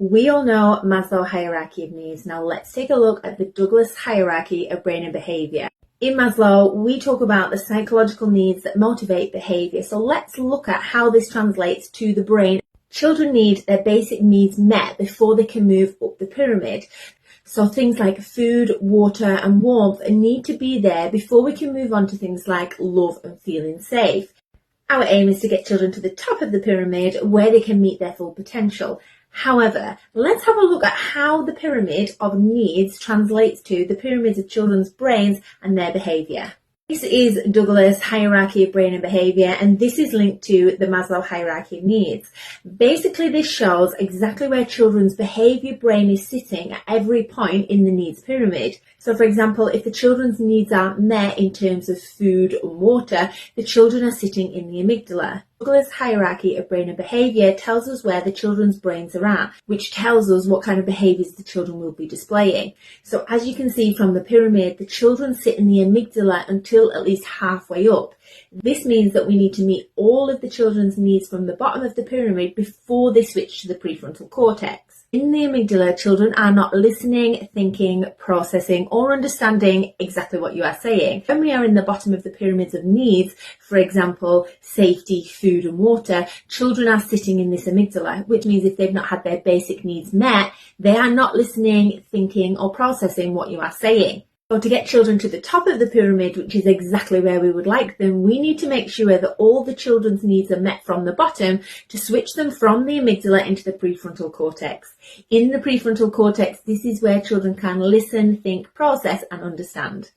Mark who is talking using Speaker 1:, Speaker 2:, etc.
Speaker 1: We all know Maslow's hierarchy of needs. Now let's take a look at the Douglas hierarchy of brain and behaviour. In Maslow, we talk about the psychological needs that motivate behaviour. So let's look at how this translates to the brain. Children need their basic needs met before they can move up the pyramid. So things like food, water and warmth need to be there before we can move on to things like love and feeling safe. Our aim is to get children to the top of the pyramid where they can meet their full potential. However, let's have a look at how the pyramid of needs translates to the pyramids of children's brains and their behaviour. This is Douglas' hierarchy of brain and behaviour, and this is linked to the Maslow hierarchy of needs. Basically, this shows exactly where children's behaviour brain is sitting at every point in the needs pyramid. So, for example, if the children's needs aren't met in terms of food and water, the children are sitting in the amygdala. Douglas' hierarchy of brain and behaviour tells us where the children's brains are at, which tells us what kind of behaviours the children will be displaying. So as you can see from the pyramid, the children sit in the amygdala until at least halfway up. This means that we need to meet all of the children's needs from the bottom of the pyramid before they switch to the prefrontal cortex. In the amygdala, children are not listening, thinking, processing, or understanding exactly what you are saying. When we are in the bottom of the pyramids of needs, for example, safety, food and water, children are sitting in this amygdala, which means if they've not had their basic needs met, they are not listening, thinking, or processing what you are saying. So to get children to the top of the pyramid, which is exactly where we would like them, we need to make sure that all the children's needs are met from the bottom to switch them from the amygdala into the prefrontal cortex. In the prefrontal cortex, this is where children can listen, think, process and understand.